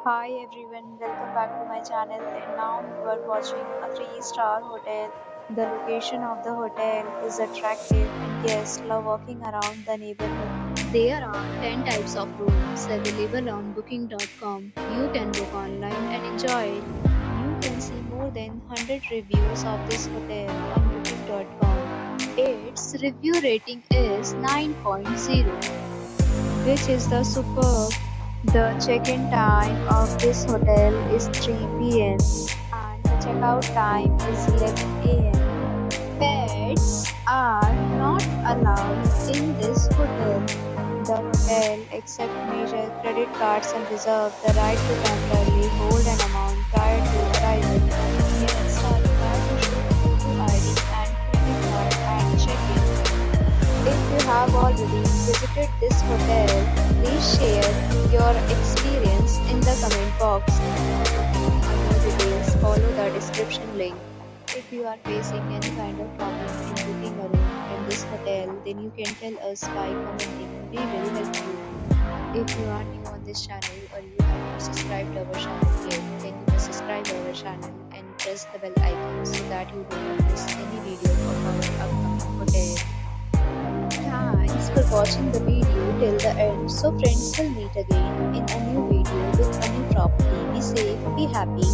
Hi everyone, welcome back to my channel. And now you are watching a 3-star hotel. The location of the hotel is attractive and guests love walking around the neighborhood. There are 10 types of rooms available on booking.com. You can book online and enjoy it. You can see more than 100 reviews of this hotel on booking.com. Its review rating is 9.0, which is the superb. The check-in time of this hotel is 3 p.m. and the checkout time is 11 a.m. Pets are not allowed in this hotel. The hotel accepts major credit cards and reserves the right to temporarily hold an amount prior to arrival. Guests are required to show a photo ID and credit card at check-in. If you have already visited this hotel, please share your experience in the comment box. For more details, follow the description link. If you are facing any kind of problem in booking a room in this hotel, then you can tell us by commenting. We will help you. If you are new on this channel or you have not subscribed our channel yet, then you must subscribe our channel and press the bell icon so that you do not miss any video of our upcoming hotel. Thanks for watching the video till the end. So friends, will meet again in a new video with a new property. Be safe, be happy.